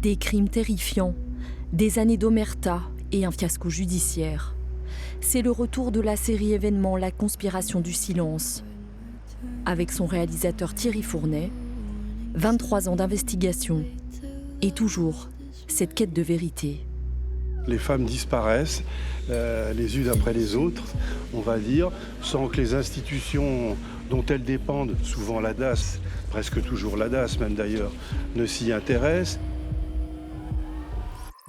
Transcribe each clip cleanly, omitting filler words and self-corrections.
Des crimes terrifiants, des années d'omerta et un fiasco judiciaire. C'est le retour de la série événement La Conspiration du silence. Avec son réalisateur Thierry Fournet, 23 ans d'investigation et toujours cette quête de vérité. Les femmes disparaissent, les unes après les autres, on va dire, sans que les institutions dont elles dépendent, souvent la DAS, presque toujours la DAS même d'ailleurs, ne s'y intéressent.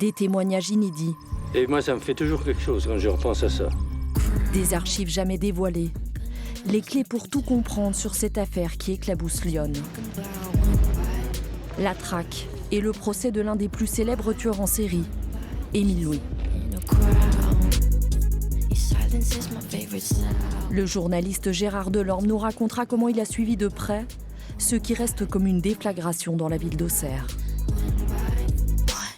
Des témoignages inédits. Et moi, ça me fait toujours quelque chose quand je repense à ça. Des archives jamais dévoilées. Les clés pour tout comprendre sur cette affaire qui éclabousse Lyon. La traque et le procès de l'un des plus célèbres tueurs en série, Émile Louis. Le journaliste Gérard Delorme nous racontera comment il a suivi de près ce qui reste comme une déflagration dans la ville d'Auxerre.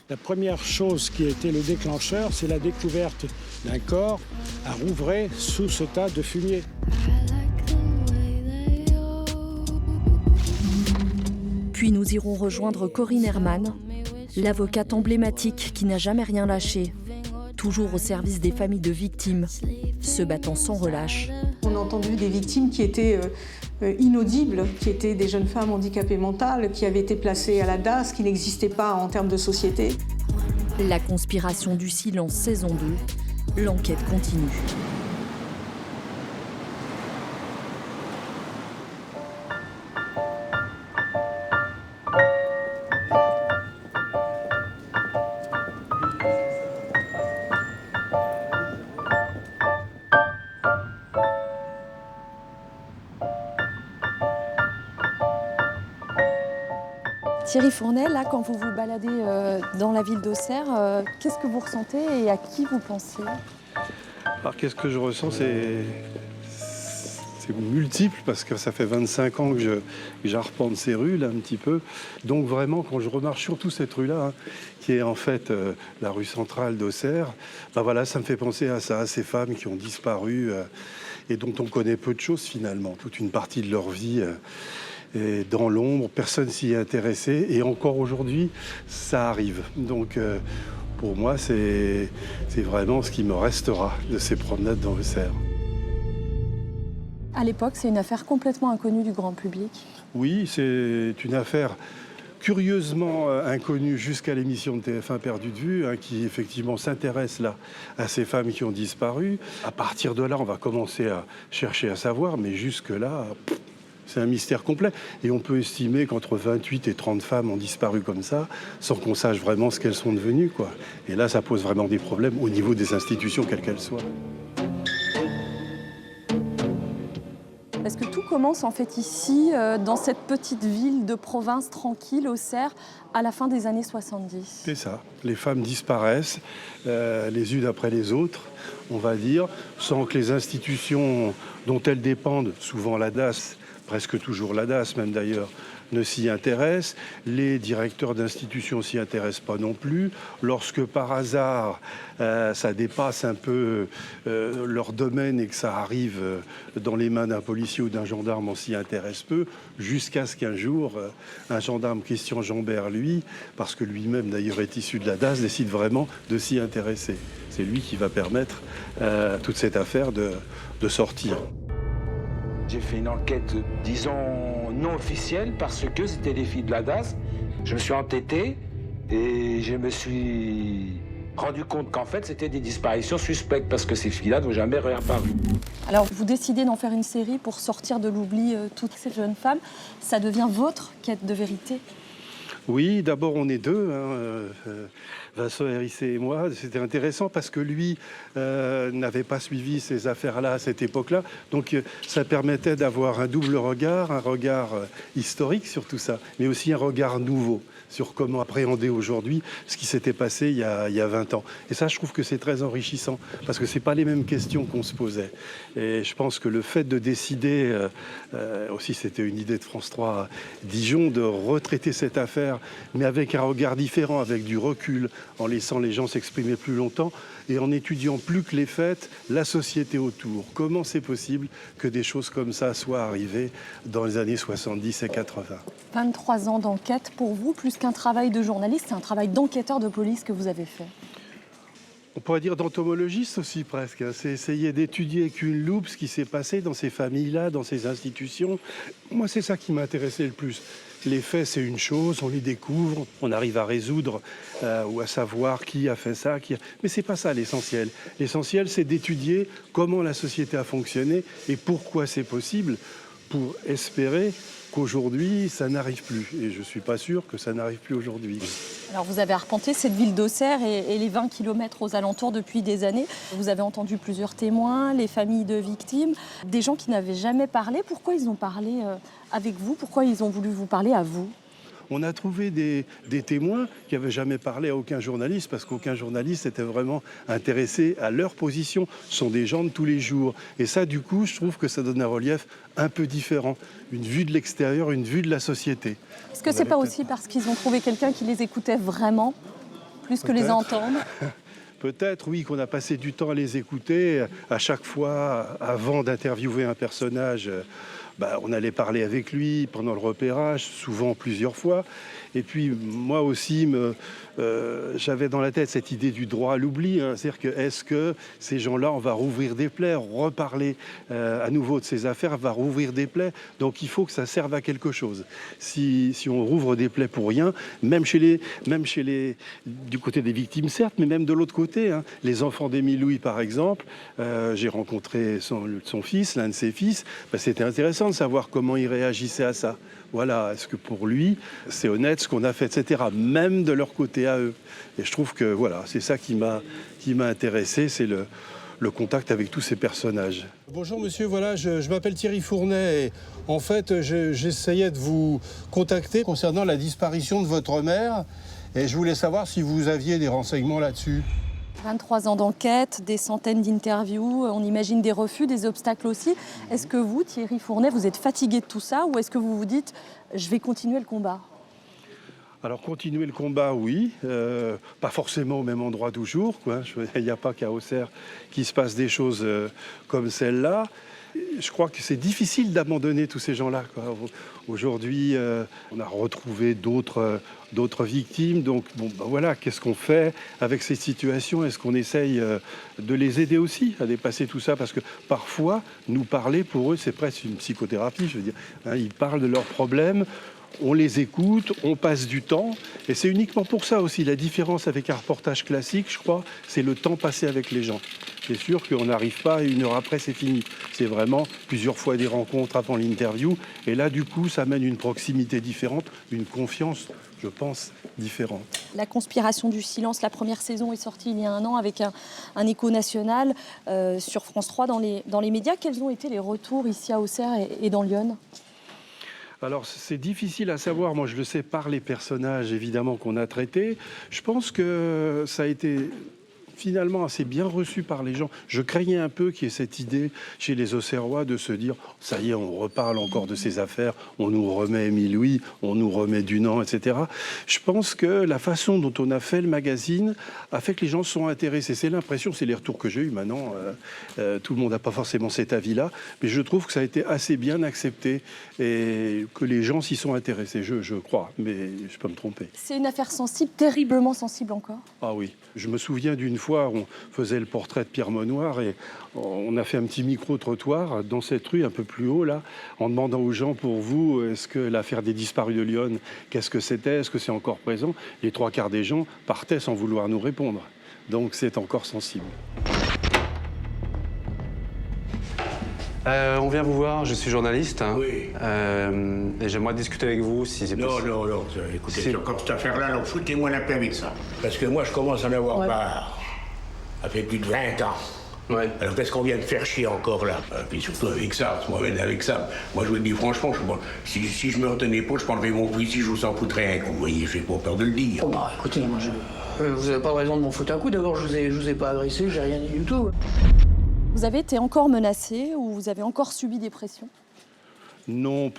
La première chose qui a été le déclencheur, c'est la découverte d'un corps à Rouvray sous ce tas de fumier. Puis nous irons rejoindre Corinne Herman, l'avocate emblématique qui n'a jamais rien lâché, toujours au service des familles de victimes, se battant sans relâche. On a entendu des victimes qui étaient inaudibles, qui étaient des jeunes femmes handicapées mentales, qui avaient été placées à la DAS, qui n'existaient pas en termes de société. La Conspiration du silence, saison 2, l'enquête continue. Thierry Fournet, là, quand vous vous baladez dans la ville d'Auxerre, qu'est-ce que vous ressentez et à qui vous pensez? Alors qu'est-ce que je ressens, c'est multiple parce que ça fait 25 ans que j'arpente ces rues là un petit peu. Donc vraiment quand je remarche surtout cette rue-là, hein, qui est en fait la rue centrale d'Auxerre, ben voilà, ça me fait penser à ça, à ces femmes qui ont disparu et dont on connaît peu de choses finalement, toute une partie de leur vie. Et dans l'ombre, personne s'y est intéressé et encore aujourd'hui, ça arrive. Donc pour moi, c'est vraiment ce qui me restera de ces promenades dans Auxerre. À l'époque, c'est une affaire complètement inconnue du grand public. Oui, c'est une affaire curieusement inconnue jusqu'à l'émission de TF1 Perdu de vue, hein, qui effectivement s'intéresse là à ces femmes qui ont disparu. À partir de là, on va commencer à chercher à savoir, mais jusque-là... C'est un mystère complet. Et on peut estimer qu'entre 28 et 30 femmes ont disparu comme ça, sans qu'on sache vraiment ce qu'elles sont devenues, quoi. Et là, ça pose vraiment des problèmes au niveau des institutions, quelles qu'elles soient. Parce que tout commence en fait ici, dans cette petite ville de province tranquille, Auxerre, à la fin des années 70. C'est ça. Les femmes disparaissent, les unes après les autres, on va dire, sans que les institutions dont elles dépendent, souvent la DAS, presque toujours la DAS même d'ailleurs, ne s'y intéressent. Les directeurs d'institutions s'y intéressent pas non plus. Lorsque par hasard ça dépasse un peu leur domaine et que ça arrive dans les mains d'un policier ou d'un gendarme, on s'y intéresse peu, jusqu'à ce qu'un jour, un gendarme, Christian Jambert, lui, parce que lui-même d'ailleurs est issu de la DAS, décide vraiment de s'y intéresser. C'est lui qui va permettre toute cette affaire de sortir. J'ai fait une enquête, disons, non officielle, parce que c'était des filles de la DAS. Je me suis entêté et je me suis rendu compte qu'en fait, c'était des disparitions suspectes, parce que ces filles-là n'ont jamais réapparu. Alors, vous décidez d'en faire une série pour sortir de l'oubli toutes ces jeunes femmes. Ça devient votre quête de vérité? Oui, d'abord on est deux, hein, Vincent Hérissé et moi. C'était intéressant parce que lui n'avait pas suivi ces affaires-là à cette époque-là. Donc ça permettait d'avoir un double regard, un regard historique sur tout ça, mais aussi un regard nouveau sur comment appréhender aujourd'hui ce qui s'était passé il y a 20 ans. Et ça, je trouve que c'est très enrichissant parce que c'est pas les mêmes questions qu'on se posait. Et je pense que le fait de décider, aussi c'était une idée de France 3 Dijon, de retraiter cette affaire mais avec un regard différent, avec du recul, en laissant les gens s'exprimer plus longtemps et en étudiant plus que les faits, la société autour. Comment c'est possible que des choses comme ça soient arrivées dans les années 70 et 80 ? 23 ans d'enquête pour vous, plus qu'un travail de journaliste, c'est un travail d'enquêteur de police que vous avez fait. On pourrait dire d'entomologiste aussi presque. C'est essayer d'étudier avec une loupe ce qui s'est passé dans ces familles-là, dans ces institutions. Moi, c'est ça qui m'intéressait le plus. Les faits, c'est une chose, on les découvre, on arrive à résoudre ou à savoir qui a fait ça. Mais c'est pas ça l'essentiel. L'essentiel, c'est d'étudier comment la société a fonctionné et pourquoi c'est possible pour espérer qu'aujourd'hui, ça n'arrive plus. Et je ne suis pas sûr que ça n'arrive plus aujourd'hui. Alors vous avez arpenté cette ville d'Auxerre et les 20 km aux alentours depuis des années. Vous avez entendu plusieurs témoins, les familles de victimes, des gens qui n'avaient jamais parlé. Pourquoi ils ont parlé avec vous? Pourquoi ils ont voulu vous parler à vous? On a trouvé des témoins qui n'avaient jamais parlé à aucun journaliste parce qu'aucun journaliste était vraiment intéressé à leur position. Ce sont des gens de tous les jours. Et ça, du coup, je trouve que ça donne un relief un peu différent. Une vue de l'extérieur, une vue de la société. Est-ce que c'est pas aussi parce qu'ils ont trouvé quelqu'un qui les écoutait vraiment, plus que les entendre? Peut-être, oui, qu'on a passé du temps à les écouter. À chaque fois, avant d'interviewer un personnage, on allait parler avec lui pendant le repérage, souvent plusieurs fois. Et puis, moi aussi, j'avais dans la tête cette idée du droit à l'oubli. C'est-à-dire que, est-ce que ces gens-là, on va rouvrir des plaies, reparler à nouveau de ces affaires, va rouvrir des plaies. Donc, il faut que ça serve à quelque chose. Si on rouvre des plaies pour rien, même chez les du côté des victimes, certes, mais même de l'autre côté, les enfants d'Émile Louis, par exemple, j'ai rencontré son fils, l'un de ses fils. C'était intéressant de savoir comment il réagissait à ça. Voilà, est-ce que pour lui, c'est honnête ce qu'on a fait, etc. Même de leur côté à eux. Et je trouve que voilà, c'est ça qui m'a intéressé, c'est le contact avec tous ces personnages. Bonjour monsieur, voilà, je m'appelle Thierry Fournet et en fait j'essayais de vous contacter concernant la disparition de votre mère et je voulais savoir si vous aviez des renseignements là-dessus. 23 ans d'enquête, des centaines d'interviews, on imagine des refus, des obstacles aussi. Est-ce que vous, Thierry Fournet, vous êtes fatigué de tout ça ou est-ce que vous vous dites « je vais continuer le combat » ? Alors continuer le combat, oui, pas forcément au même endroit toujours, quoi. Il n'y a pas qu'à Auxerre qu'il se passe des choses comme celle-là. Je crois que c'est difficile d'abandonner tous ces gens-là, quoi. Aujourd'hui, on a retrouvé d'autres victimes. Donc, voilà, qu'est-ce qu'on fait avec ces situations? Est-ce qu'on essaye de les aider aussi à dépasser tout ça? Parce que parfois, nous parler, pour eux, c'est presque une psychothérapie, je veux dire. Ils parlent de leurs problèmes. On les écoute, on passe du temps. Et c'est uniquement pour ça aussi. La différence avec un reportage classique, je crois, c'est le temps passé avec les gens. C'est sûr qu'on n'arrive pas, 1 heure après, c'est fini. C'est vraiment plusieurs fois des rencontres avant l'interview. Et là, du coup, ça mène une proximité différente, une confiance, je pense, différente. La conspiration du silence, la première saison est sortie il y a 1 an avec un écho national sur France 3 dans les médias. Quels ont été les retours ici à Auxerre et dans l'Yonne ? Alors, c'est difficile à savoir. Moi, je le sais par les personnages, évidemment, qu'on a traités. Je pense que ça a été finalement assez bien reçu par les gens. Je craignais un peu qu'il y ait cette idée chez les Auxerrois de se dire « ça y est, on reparle encore de ces affaires, on nous remet Émile Louis, on nous remet Dunant, etc. » Je pense que la façon dont on a fait le magazine a fait que les gens se sont intéressés. C'est l'impression, c'est les retours que j'ai eus maintenant. Tout le monde n'a pas forcément cet avis-là, mais je trouve que ça a été assez bien accepté et que les gens s'y sont intéressés, je crois, mais je peux me tromper. C'est une affaire sensible, terriblement sensible encore. Ah oui, je me souviens d'une fois, on faisait le portrait de Pierre Monnoir et on a fait un petit micro-trottoir dans cette rue un peu plus haut là, en demandant aux gens, pour vous, est-ce que l'affaire des disparus de Lyon, qu'est-ce que c'était, est-ce que c'est encore présent? Les 3/4 des gens partaient sans vouloir nous répondre. Donc c'est encore sensible. On vient vous voir, je suis journaliste. Oui. Et j'aimerais discuter avec vous si c'est possible. Non, écoutez, comme cette affaire-là, donc foutez-moi la paix avec ça. Parce que moi, je commence à en avoir marre. Ça fait plus de 20 ans. Ouais. Alors qu'est-ce qu'on vient de faire chier encore là? Puis surtout avec ça, moi je vous le dis franchement, si je me retenais pas, je prendrais mon fusil, je vous en foutrais un coup. Vous voyez, j'ai pas peur de le dire. Oh bah écoutez, moi vous avez pas raison de m'en foutre un coup. D'abord, je vous ai pas agressé, j'ai rien dit du tout. Vous avez été encore menacé ou vous avez encore subi des pressions? Non,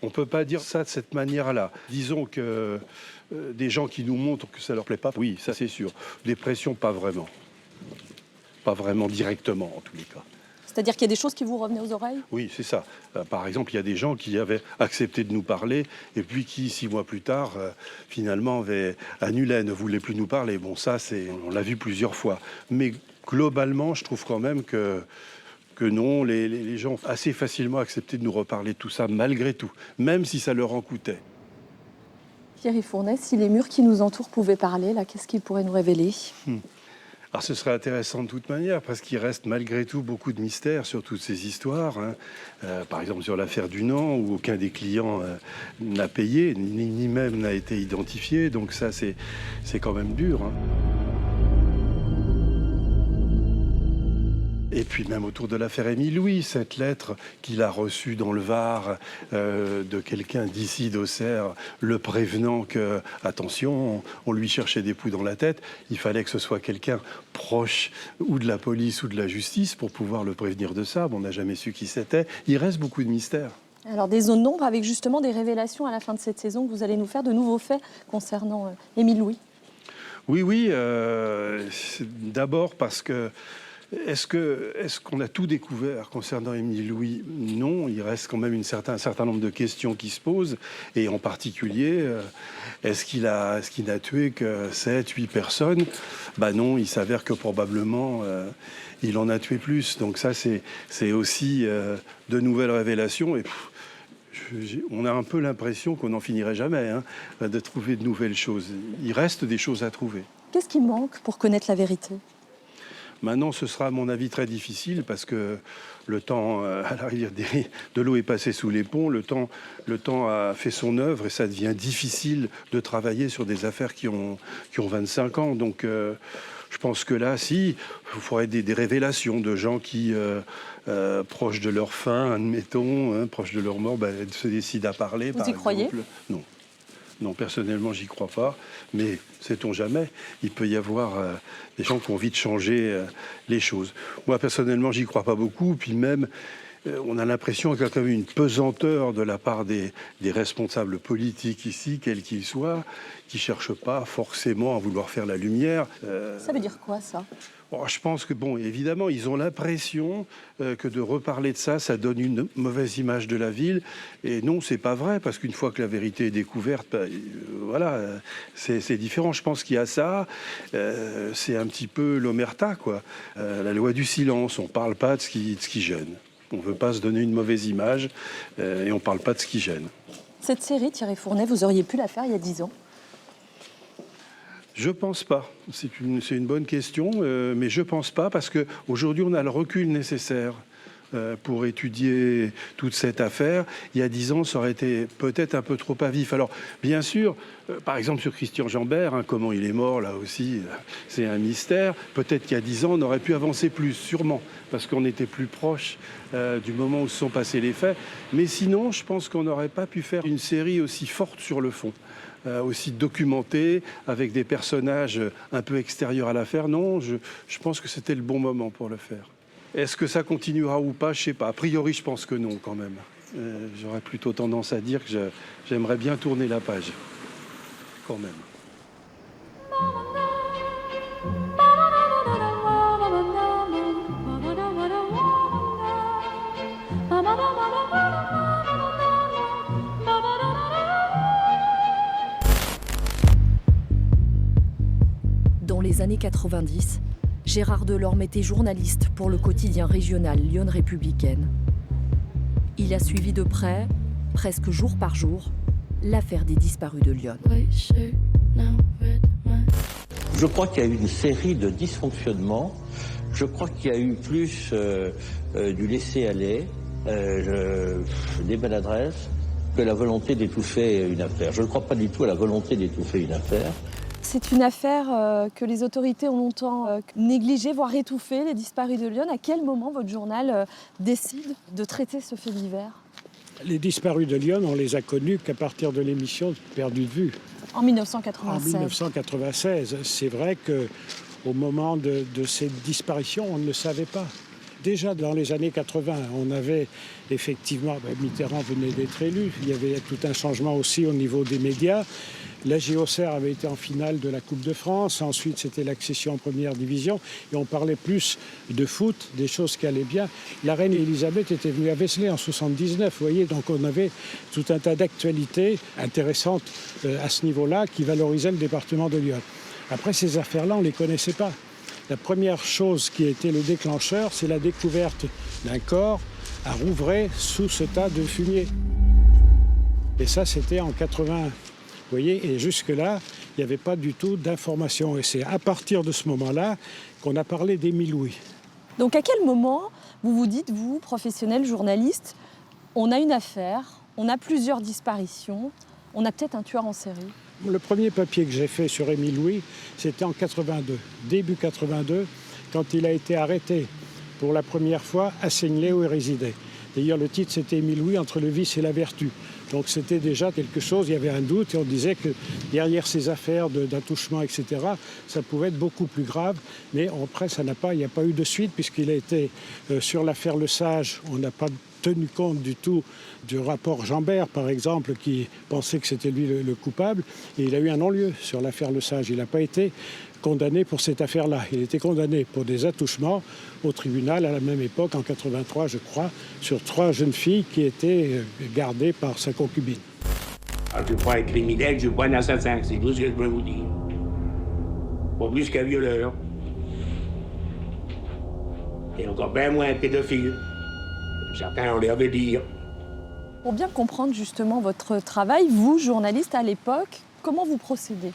on On ne peut pas dire ça de cette manière-là. Disons que des gens qui nous montrent que ça ne leur plaît pas, oui, ça c'est sûr. Des pressions, pas vraiment. Pas vraiment directement, en tous les cas. C'est-à-dire qu'il y a des choses qui vous revenaient aux oreilles? Oui, c'est ça. Par exemple, il y a des gens qui avaient accepté de nous parler et puis qui, 6 mois plus tard, finalement, avaient annulé, ne voulaient plus nous parler. Bon, ça, on l'a vu plusieurs fois. Mais globalement, je trouve quand même que non, les gens ont assez facilement accepté de nous reparler de tout ça, malgré tout, même si ça leur en coûtait. Thierry Fournet, si les murs qui nous entourent pouvaient parler, là, qu'est-ce qu'ils pourraient nous révéler? Alors ce serait intéressant de toute manière, parce qu'il reste malgré tout beaucoup de mystères sur toutes ces histoires. Par exemple sur l'affaire Dunant, où aucun des clients n'a payé, ni même n'a été identifié. Donc ça, c'est quand même dur. Et puis même autour de l'affaire Émile Louis, cette lettre qu'il a reçue dans le Var de quelqu'un d'ici d'Auxerre, le prévenant que, attention, on lui cherchait des poux dans la tête, il fallait que ce soit quelqu'un proche ou de la police ou de la justice pour pouvoir le prévenir de ça. Bon, on n'a jamais su qui c'était. Il reste beaucoup de mystères. Alors des zones d'ombre avec justement des révélations à la fin de cette saison que vous allez nous faire, de nouveaux faits concernant Émile Louis. Oui, d'abord parce que est-ce qu'on a tout découvert concernant Émile Louis? Non, il reste quand même un certain nombre de questions qui se posent. Et en particulier, est-ce qu'il n'a tué que 7, 8 personnes? Non, il s'avère que probablement il en a tué plus. Donc ça, c'est aussi de nouvelles révélations. Et on a un peu l'impression qu'on n'en finirait jamais de trouver de nouvelles choses. Il reste des choses à trouver. Qu'est-ce qui manque pour connaître la vérité? Maintenant, ce sera à mon avis très difficile parce que le temps à la rivière de l'eau est passé sous les ponts, le temps a fait son œuvre et ça devient difficile de travailler sur des affaires qui ont 25 ans. Donc je pense que là, il faudrait des révélations de gens qui, proches de leur fin, admettons, proches de leur mort, se décident à parler. Vous y croyez? Non. Non, personnellement, j'y crois pas, mais sait-on jamais, il peut y avoir des gens qui ont envie de changer les choses. Moi, personnellement, j'y crois pas beaucoup, puis même, on a l'impression qu'il y a quand même une pesanteur de la part des responsables politiques ici, quels qu'ils soient, qui cherchent pas forcément à vouloir faire la lumière. Ça veut dire quoi, ça? Je pense que, évidemment, ils ont l'impression que de reparler de ça, ça donne une mauvaise image de la ville. Et non, c'est pas vrai, parce qu'une fois que la vérité est découverte, c'est différent. Je pense qu'il y a ça. C'est un petit peu l'omerta, quoi. La loi du silence, on parle pas de ce qui gêne. On veut pas se donner une mauvaise image et on parle pas de ce qui gêne. Cette série, Thierry Fournet, vous auriez pu la faire il y a 10 ans? Je pense pas. C'est une bonne question, mais je pense pas parce qu'aujourd'hui, on a le recul nécessaire pour étudier toute cette affaire. Il y a 10 ans, ça aurait été peut-être un peu trop à vif. Alors, bien sûr, par exemple, sur Christian Jambert, comment il est mort, là aussi, c'est un mystère. Peut-être qu'il y a 10 ans, on aurait pu avancer plus, sûrement, parce qu'on était plus proche du moment où se sont passés les faits. Mais sinon, je pense qu'on n'aurait pas pu faire une série aussi forte sur le fond. Aussi documenté, avec des personnages un peu extérieurs à l'affaire. Non, je pense que c'était le bon moment pour le faire. Est-ce que ça continuera ou pas? Je ne sais pas. A priori, je pense que non, quand même. J'aurais plutôt tendance à dire que j'aimerais bien tourner la page, quand même. Dans les années 90, Gérard Delorme était journaliste pour le quotidien régional Lyon Républicaine. Il a suivi de près, presque jour par jour, l'affaire des disparus de Lyon. Je crois qu'il y a eu une série de dysfonctionnements. Je crois qu'il y a eu plus du laisser-aller, des maladresses, que la volonté d'étouffer une affaire. Je ne crois pas du tout à la volonté d'étouffer une affaire. C'est une affaire que les autorités ont longtemps négligée, voire étouffée, les disparus de Lyon. À quel moment votre journal décide de traiter ce fait divers? Les disparus de Lyon, on les a connus qu'à partir de l'émission Perdu de vue. En 1996. En 1996. C'est vrai qu'au moment de cette disparition, on ne le savait pas. Déjà dans les années 80, on avait effectivement, Mitterrand venait d'être élu, il y avait tout un changement aussi au niveau des médias. La JOCR avait été en finale de la Coupe de France, ensuite c'était l'accession en première division et on parlait plus de foot, des choses qui allaient bien. La reine Elisabeth était venue à Vézelay en 79, vous voyez, donc on avait tout un tas d'actualités intéressantes à ce niveau-là qui valorisaient le département de Lyon. Après ces affaires-là, on ne les connaissait pas. La première chose qui a été le déclencheur, c'est la découverte d'un corps à Rouvray sous ce tas de fumier. Et ça, c'était en 81. Vous voyez, et jusque-là, il n'y avait pas du tout d'information. Et c'est à partir de ce moment-là qu'on a parlé d'Émile Louis. Donc à quel moment vous vous dites, vous, professionnel, journaliste, on a une affaire, on a plusieurs disparitions, on a peut-être un tueur en série? Le premier papier que j'ai fait sur Émile Louis, c'était en 82, début 82, quand il a été arrêté pour la première fois à Seignelay où il résidait. D'ailleurs, le titre, c'était Émile Louis entre le vice et la vertu. Donc c'était déjà quelque chose, il y avait un doute et on disait que derrière ces affaires d'attouchement, etc., ça pouvait être beaucoup plus grave. Mais après, il n'y a pas eu de suite puisqu'il a été sur l'affaire Le Sage, on n'a pas tenu compte du tout du rapport Jambert, par exemple, qui pensait que c'était lui le coupable. Et il a eu un non-lieu sur l'affaire Le Sage. Il n'a pas été condamné pour cette affaire-là. Il était condamné pour des attouchements au tribunal à la même époque, en 83, je crois, sur 3 jeunes filles qui étaient gardées par sa concubine. Alors, je ne suis pas un criminel, je ne suis pas un assassin, c'est tout ce que je peux vous dire. Pas plus qu'un violeur. Et encore bien moins un pédophile. Certains ont l'air de dire. Pour bien comprendre justement votre travail, vous, journaliste à l'époque, comment vous procédez?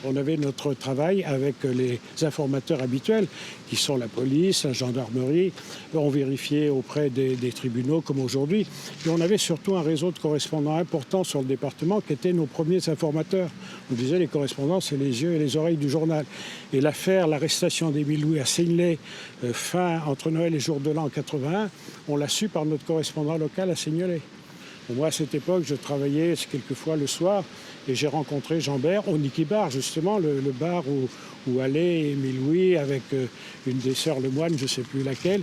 On avait notre travail avec les informateurs habituels, qui sont la police, la gendarmerie. On vérifiait auprès des tribunaux, comme aujourd'hui. Et on avait surtout un réseau de correspondants important sur le département, qui étaient nos premiers informateurs. On disait les correspondants, c'est les yeux et les oreilles du journal. Et l'affaire, l'arrestation d'Émile Louis à Seignelay, entre Noël et Jour de l'An en 81, on l'a su par notre correspondant local à Seignelay. Moi, à cette époque, je travaillais quelquefois le soir et j'ai rencontré Jambert au Niki Bar, justement, le bar où allait Émile Louis avec une des sœurs Lemoine, je ne sais plus laquelle.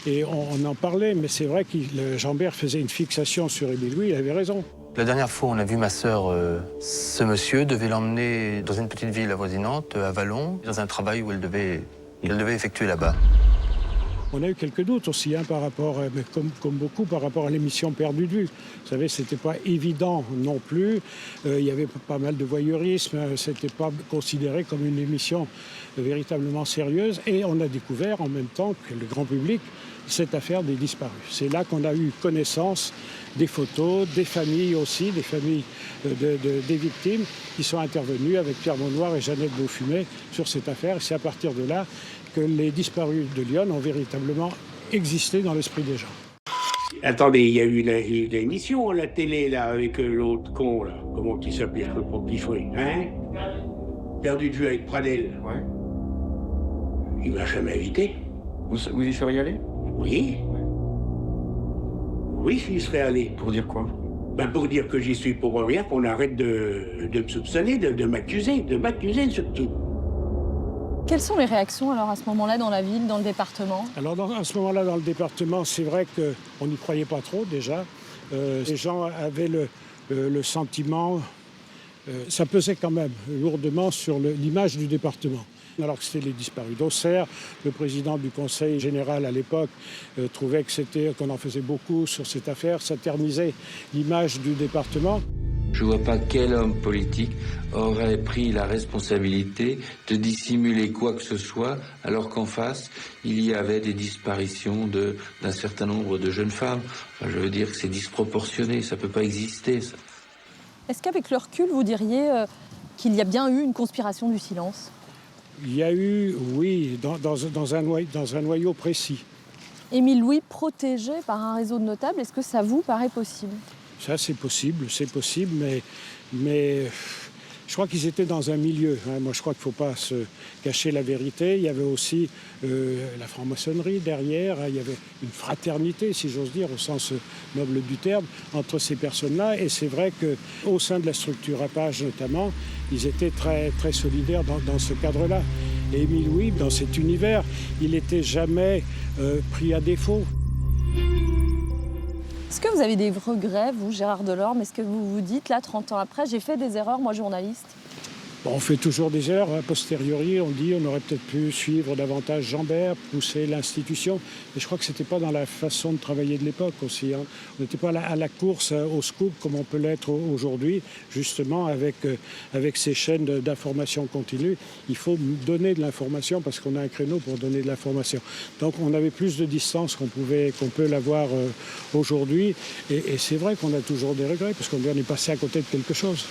Et on en parlait, mais c'est vrai que Jambert faisait une fixation sur Émile Louis, il avait raison. La dernière fois, on a vu ma sœur, ce monsieur devait l'emmener dans une petite ville avoisinante, à Vallon, dans un travail où elle devait effectuer là-bas. On a eu quelques doutes aussi, par rapport, mais comme beaucoup, par rapport à l'émission Perdu de vue. Vous savez, c'était pas évident non plus. Il y avait pas mal de voyeurisme. C'était pas considéré comme une émission véritablement sérieuse. Et on a découvert en même temps que le grand public cette affaire des disparus. C'est là qu'on a eu connaissance des photos, des familles aussi, des familles des victimes qui sont intervenues avec Pierre Monnoir et Jeannette Beaufumet sur cette affaire. Et c'est à partir de là que les disparus de Lyon ont véritablement existé dans l'esprit des gens. Attendez, il y a eu une émission à la télé, là, avec l'autre con, là. Comment il s'appelle, je peux pas piffrer, hein? Perdu de vue avec Pradel. Ouais. Il m'a jamais invité. Vous y seriez allé? Oui. Oui, j'y serais allé. Pour dire quoi? Pour dire que j'y suis pour rien, qu'on arrête de me soupçonner, de m'accuser surtout. Quelles sont les réactions alors à ce moment-là dans la ville, dans le département? Alors à ce moment-là dans le département, c'est vrai qu'on n'y croyait pas trop déjà. Les gens avaient le sentiment, ça pesait quand même lourdement sur l'image du département. Alors que c'était les disparus d'Auxerre, le président du conseil général à l'époque trouvait qu'on en faisait beaucoup sur cette affaire, ça ternisait l'image du département. Je ne vois pas quel homme politique aurait pris la responsabilité de dissimuler quoi que ce soit, alors qu'en face, il y avait des disparitions d'un certain nombre de jeunes femmes. Enfin, je veux dire que c'est disproportionné, ça ne peut pas exister, ça. Est-ce qu'avec le recul, vous diriez qu'il y a bien eu une conspiration du silence? Il y a eu, oui, dans un noyau précis. Émile Louis protégé par un réseau de notables, est-ce que ça vous paraît possible? Ça, c'est possible, mais je crois qu'ils étaient dans un milieu. Moi, je crois qu'il ne faut pas se cacher la vérité. Il y avait aussi la franc-maçonnerie derrière. Il y avait une fraternité, si j'ose dire, au sens noble du terme, entre ces personnes-là. Et c'est vrai qu'au sein de la structure Apage, notamment, ils étaient très, très solidaires dans ce cadre-là. Et Émile Louis, dans cet univers, il n'était jamais pris à défaut. Est-ce que vous avez des regrets, vous, Gérard Delorme? Est-ce que vous vous dites, là, 30 ans après, j'ai fait des erreurs, moi, journaliste? Bon, on fait toujours des erreurs. A posteriori, on dit on aurait peut-être pu suivre davantage Jean-Bert, pousser l'institution. Mais je crois que ce n'était pas dans la façon de travailler de l'époque aussi. Hein. On n'était pas à la course au scoop comme on peut l'être aujourd'hui, justement avec ces chaînes d'information continue. Il faut donner de l'information parce qu'on a un créneau pour donner de l'information. Donc on avait plus de distance qu'on peut l'avoir aujourd'hui. Et c'est vrai qu'on a toujours des regrets parce qu'on est passé à côté de quelque chose.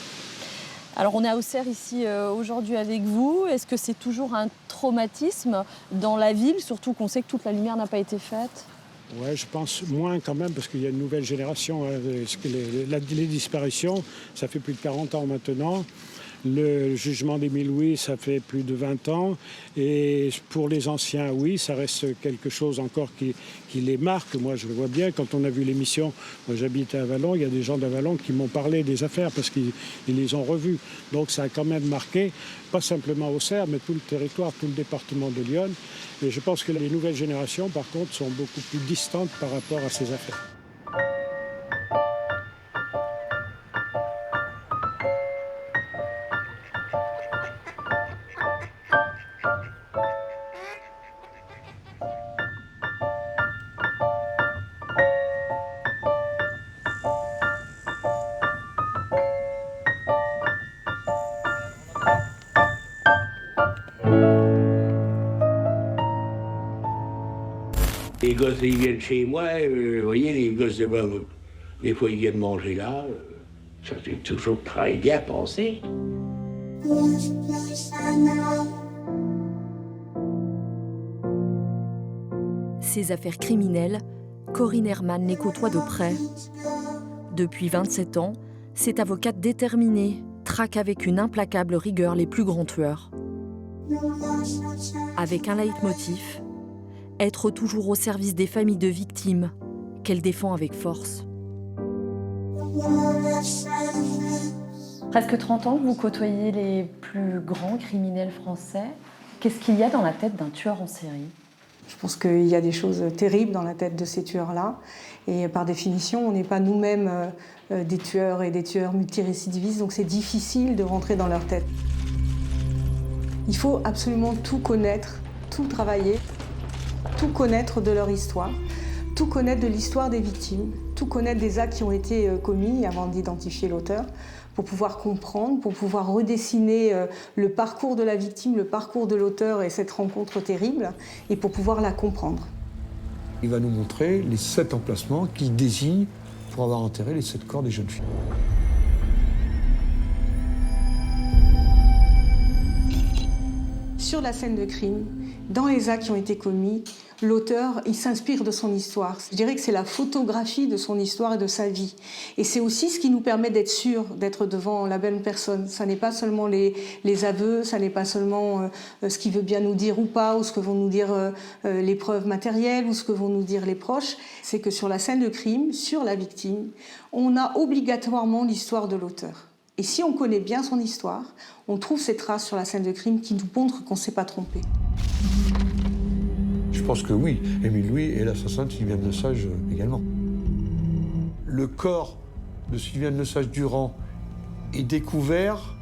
Alors on est à Auxerre ici aujourd'hui avec vous. Est-ce que c'est toujours un traumatisme dans la ville, surtout qu'on sait que toute la lumière n'a pas été faite? Oui, je pense moins quand même, parce qu'il y a une nouvelle génération. Hein. Les disparitions, ça fait plus de 40 ans maintenant. Le jugement d'Émile Louis, ça fait plus de 20 ans. Et pour les anciens, oui, ça reste quelque chose encore qui les marque. Moi, je le vois bien. Quand on a vu l'émission, moi j'habite à Avallon, il y a des gens d'Avallon qui m'ont parlé des affaires parce qu'ils les ont revues. Donc ça a quand même marqué, pas simplement Auxerre, mais tout le territoire, tout le département de Lyon. Et je pense que les nouvelles générations, par contre, sont beaucoup plus distantes par rapport à ces affaires. Les gosses, ils viennent chez moi, vous voyez, les gosses, des fois, ils viennent manger là. Ça, c'est toujours très bien pensé. Ces affaires criminelles, Corinne Herman les côtoie de près. Depuis 27 ans, cette avocate déterminée traque avec une implacable rigueur les plus grands tueurs. Avec un leitmotiv, être toujours au service des familles de victimes qu'elle défend avec force. Presque 30 ans que vous côtoyez les plus grands criminels français. Qu'est-ce qu'il y a dans la tête d'un tueur en série? Je pense qu'il y a des choses terribles dans la tête de ces tueurs-là. Et par définition, on n'est pas nous-mêmes des tueurs et des tueurs multirécidivistes, donc c'est difficile de rentrer dans leur tête. Il faut absolument tout connaître, tout travailler, tout connaître de leur histoire, tout connaître de l'histoire des victimes, tout connaître des actes qui ont été commis avant d'identifier l'auteur, pour pouvoir comprendre, pour pouvoir redessiner le parcours de la victime, le parcours de l'auteur et cette rencontre terrible, et pour pouvoir la comprendre. Il va nous montrer les 7 emplacements qu'il désigne pour avoir enterré les 7 corps des jeunes filles. Sur la scène de crime, dans les actes qui ont été commis, l'auteur, il s'inspire de son histoire. Je dirais que c'est la photographie de son histoire et de sa vie. Et c'est aussi ce qui nous permet d'être sûr d'être devant la bonne personne. Ça n'est pas seulement les aveux, ça n'est pas seulement ce qu'il veut bien nous dire ou pas, ou ce que vont nous dire les preuves matérielles, ou ce que vont nous dire les proches. C'est que sur la scène de crime, sur la victime, on a obligatoirement l'histoire de l'auteur. Et si on connaît bien son histoire, on trouve ces traces sur la scène de crime qui nous montrent qu'on ne s'est pas trompé. Je pense que oui, Émile Louis est l'assassin de Sylviane Lesage également. Le corps de Sylviane Lesage-Durand est découvert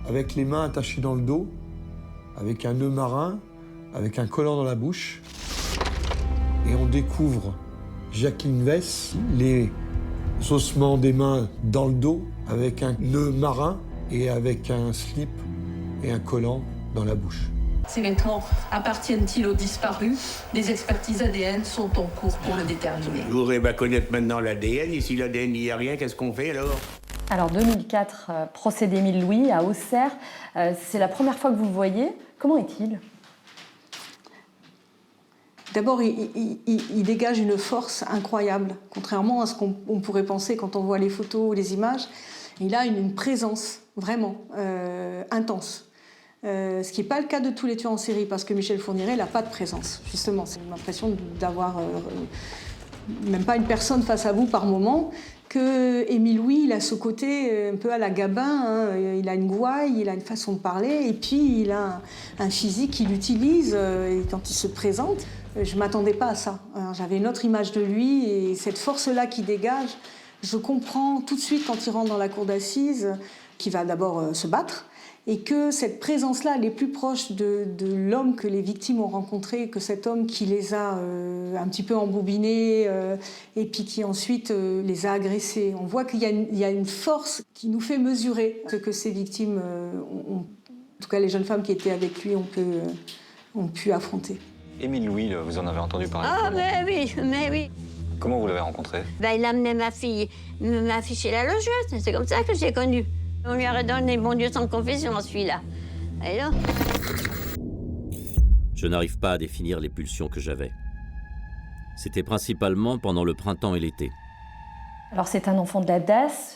avec les mains attachées dans le dos, avec un nœud marin, avec un collant dans la bouche. Et on découvre Jacqueline Vess, les ossements des mains dans le dos, avec un nœud marin et avec un slip et un collant dans la bouche. Ces vêtements appartiennent-ils aux disparus? Des expertises ADN sont en cours pour le déterminer. Je voudrais connaître maintenant l'ADN, et si l'ADN, il n'y a rien, qu'est-ce qu'on fait alors? Alors 2004, procès d'Émile Louis à Auxerre. C'est la première fois que vous le voyez. Comment est-il? D'abord, il dégage une force incroyable, contrairement à ce qu'on pourrait penser quand on voit les photos ou les images. Il a une présence vraiment intense. Ce qui n'est pas le cas de tous les tueurs en série, parce que Michel Fourniret n'a pas de présence, justement. C'est l'impression d'avoir même pas une personne face à vous par moment, que Émile Louis, il a ce côté un peu à la Gabin, hein. Il a une gouaille, il a une façon de parler, et puis il a un physique qu'il utilise et quand il se présente. Je ne m'attendais pas à ça. Alors, j'avais une autre image de lui, et cette force-là qui dégage, je comprends tout de suite quand il rentre dans la cour d'assises qu'il va d'abord se battre, et que cette présence-là, elle est plus proche de l'homme que les victimes ont rencontré, que cet homme qui les a un petit peu embobinés et puis qui ensuite les a agressés. On voit qu'il y a une force qui nous fait mesurer ce que ces victimes, en tout cas les jeunes femmes qui étaient avec lui, ont pu affronter. Émile Louis, vous en avez entendu parler? Ah, mais oui. Comment vous l'avez rencontré? Il amenait ma fille chez la logeuse, c'est comme ça que j'ai connu. On lui a redonné mon Dieu sans confession, celui-là. Et là... Je n'arrive pas à définir les pulsions que j'avais. C'était principalement pendant le printemps et l'été. Alors c'est un enfant de la DAS,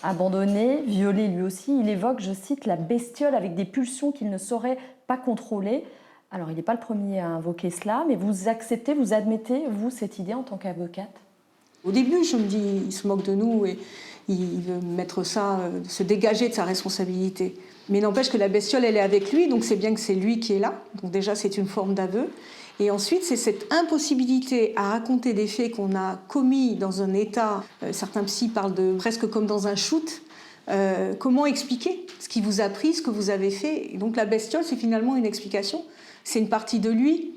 abandonné, violé lui aussi. Il évoque, je cite, la bestiole avec des pulsions qu'il ne saurait pas contrôler. Alors il n'est pas le premier à invoquer cela, mais vous acceptez, vous admettez, vous, cette idée en tant qu'avocate? Au début, je me dis, il se moque de nous et il veut mettre ça, se dégager de sa responsabilité. Mais n'empêche que la bestiole, elle est avec lui, donc c'est bien que c'est lui qui est là. Donc déjà, c'est une forme d'aveu. Et ensuite, c'est cette impossibilité à raconter des faits qu'on a commis dans un état, certains psys parlent de presque comme dans un shoot. Comment expliquer ce qui vous a pris, ce que vous avez fait? Et donc la bestiole, c'est finalement une explication. C'est une partie de lui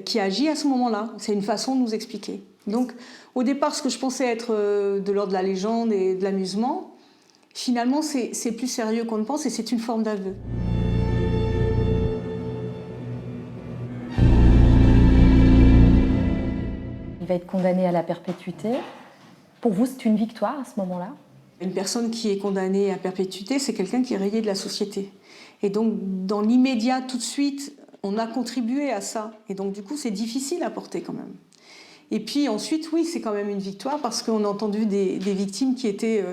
qui agit à ce moment-là. C'est une façon de nous expliquer. Donc, au départ, ce que je pensais être de l'ordre de la légende et de l'amusement, finalement, c'est plus sérieux qu'on ne pense et c'est une forme d'aveu. Il va être condamné à la perpétuité. Pour vous, c'est une victoire à ce moment-là? Une personne qui est condamnée à perpétuité, c'est quelqu'un qui est rayé de la société. Et donc, dans l'immédiat, tout de suite, on a contribué à ça. Et donc, du coup, c'est difficile à porter quand même. Et puis ensuite, oui, c'est quand même une victoire parce qu'on a entendu des victimes qui étaient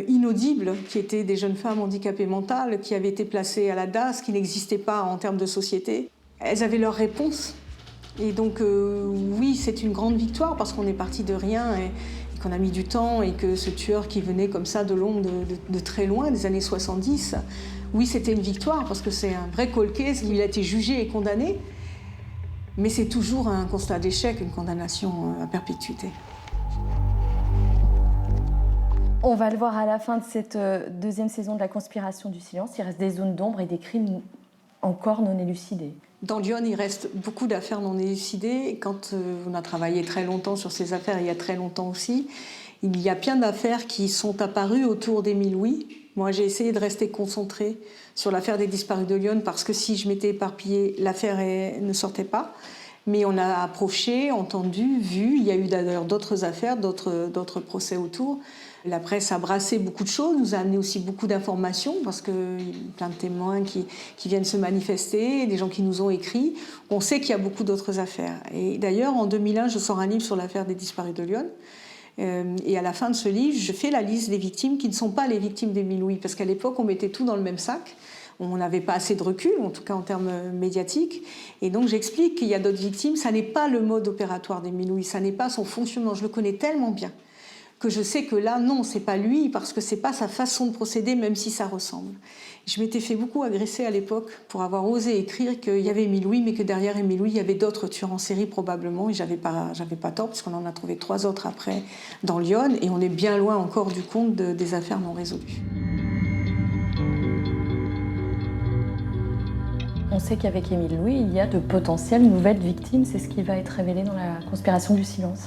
inaudibles, qui étaient des jeunes femmes handicapées mentales, qui avaient été placées à la DAS, qui n'existaient pas en termes de société. Elles avaient leur réponse. Et donc, oui, c'est une grande victoire parce qu'on est parti de rien et qu'on a mis du temps et que ce tueur qui venait comme ça de Londres, de très loin, des années 70, oui, c'était une victoire parce que c'est un vrai cold case, il a été jugé et condamné. Mais c'est toujours un constat d'échec, une condamnation à perpétuité. On va le voir à la fin de cette deuxième saison de la conspiration du silence. Il reste des zones d'ombre et des crimes encore non élucidés. Dans Lyon, il reste beaucoup d'affaires non élucidées. Quand on a travaillé très longtemps sur ces affaires, il y a très longtemps aussi, il y a plein d'affaires qui sont apparues autour d'Émile Louis. Moi, j'ai essayé de rester concentrée sur l'affaire des disparus de Lyon parce que si je m'étais éparpillée, l'affaire ne sortait pas. Mais on a approché, entendu, vu. Il y a eu d'ailleurs d'autres affaires, d'autres procès autour. La presse a brassé beaucoup de choses, nous a amené aussi beaucoup d'informations parce qu'il y a plein de témoins qui viennent se manifester, des gens qui nous ont écrit. On sait qu'il y a beaucoup d'autres affaires. Et d'ailleurs, en 2001, je sors un livre sur l'affaire des disparus de Lyon. Et à la fin de ce livre, je fais la liste des victimes qui ne sont pas les victimes d'Émile Louis. Parce qu'à l'époque, on mettait tout dans le même sac. On n'avait pas assez de recul, en tout cas en termes médiatiques. Et donc j'explique qu'il y a d'autres victimes. Ça n'est pas le mode opératoire d'Émile Louis, ça n'est pas son fonctionnement. Je le connais tellement bien que je sais que là, non, c'est pas lui, parce que c'est pas sa façon de procéder, même si ça ressemble. Je m'étais fait beaucoup agresser à l'époque pour avoir osé écrire qu'il y avait Émile Louis, mais que derrière Émile Louis, il y avait d'autres tueurs en série probablement. Et j'avais pas tort, parce qu'on en a trouvé 3 autres après dans Lyon, et on est bien loin encore du compte des affaires non résolues. On sait qu'avec Émile Louis, il y a de potentielles nouvelles victimes. C'est ce qui va être révélé dans la conspiration du silence.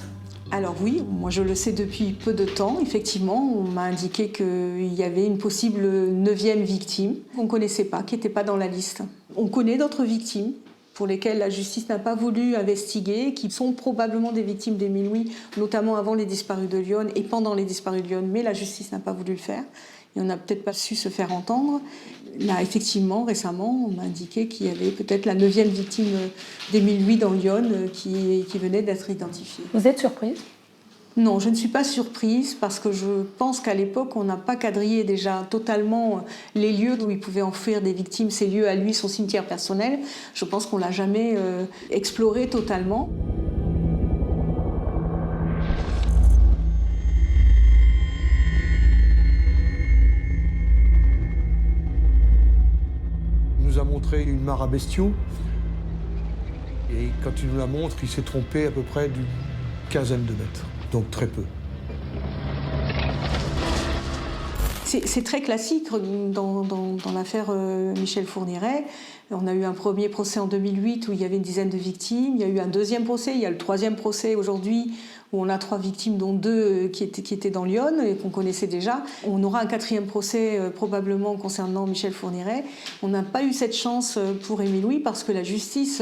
Alors oui, moi je le sais depuis peu de temps. Effectivement, on m'a indiqué qu'il y avait une possible 9e victime qu'on ne connaissait pas, qui n'était pas dans la liste. On connaît d'autres victimes pour lesquelles la justice n'a pas voulu investiguer, qui sont probablement des victimes d'Émile Louis, notamment avant les disparus de Lyon et pendant les disparus de Lyon, mais la justice n'a pas voulu le faire. Et on n'a peut-être pas su se faire entendre. Là, effectivement, récemment, on m'a indiqué qu'il y avait peut-être la 9e victime d'Émile Louis dans Lyon qui venait d'être identifiée. Vous êtes surprise ? Non, je ne suis pas surprise parce que je pense qu'à l'époque, on n'a pas quadrillé déjà totalement les lieux où il pouvait enfouir des victimes, ses lieux à lui, son cimetière personnel. Je pense qu'on ne l'a jamais exploré totalement. montré une mare à bestiaux. Et quand il nous la montre, il s'est trompé à peu près d'une quinzaine de mètres, donc très peu. C'est très classique dans l'affaire Michel Fourniret. On a eu un premier procès en 2008 où il y avait une dizaine de victimes. Il y a eu un deuxième procès, il y a le troisième procès aujourd'hui où on a 3 victimes, dont 2 qui étaient dans Lyon et qu'on connaissait déjà. On aura un 4e procès probablement concernant Michel Fourniret. On n'a pas eu cette chance pour Émile Louis parce que la justice,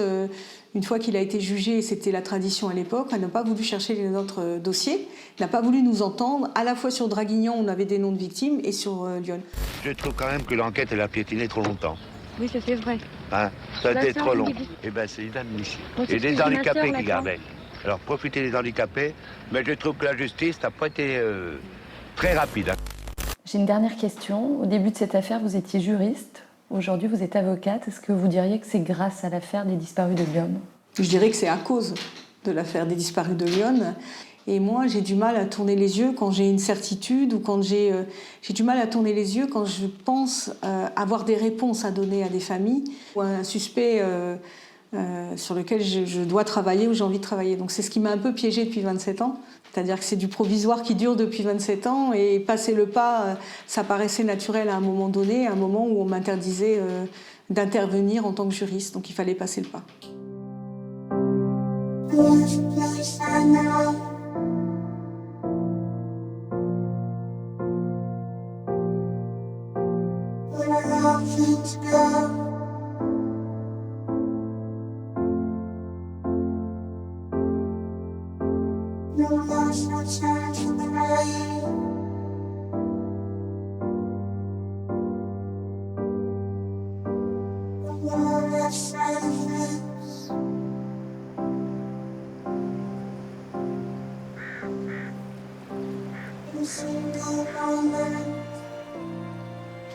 une fois qu'il a été jugé, c'était la tradition à l'époque, elle n'a pas voulu chercher notre dossier, n'a pas voulu nous entendre. À la fois sur Draguignan, on avait des noms de victimes, et sur Lyon. Je trouve quand même que l'enquête, elle a piétiné trop longtemps. Oui, ça c'est vrai. Hein, ça a été trop long. Eh bien, c'est inadmissible. Et les handicapés qui gardaient. Alors, profitez des handicapés, mais je trouve que la justice n'a pas été très rapide. J'ai une dernière question. Au début de cette affaire, vous étiez juriste. Aujourd'hui, vous êtes avocate. Est-ce que vous diriez que c'est grâce à l'affaire des disparus de Lyon? Je dirais que c'est à cause de l'affaire des disparus de Lyon. Et moi, j'ai du mal à tourner les yeux quand j'ai une certitude ou quand j'ai du mal à tourner les yeux quand je pense avoir des réponses à donner à des familles ou à un suspect sur lequel je dois travailler ou j'ai envie de travailler. Donc c'est ce qui m'a un peu piégée depuis 27 ans. C'est-à-dire que c'est du provisoire qui dure depuis 27 ans et passer le pas, ça paraissait naturel à un moment donné, à un moment où on m'interdisait d'intervenir en tant que juriste. Donc il fallait passer le pas.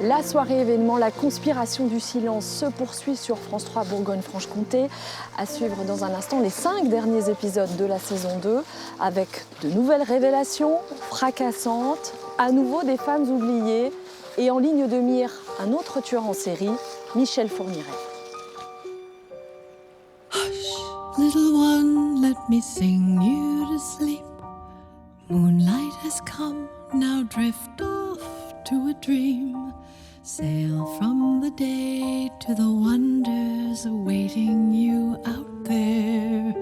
La soirée événement, la conspiration du silence se poursuit sur France 3 Bourgogne-Franche-Comté. À suivre dans un instant les 5 derniers épisodes de la saison 2 avec de nouvelles révélations fracassantes, à nouveau des femmes oubliées et en ligne de mire un autre tueur en série, Michel Fourniret. Hush, little one, let me sing you to sleep. Moonlight has come, now drift off to a dream. Sail from the day to the wonders awaiting you out there.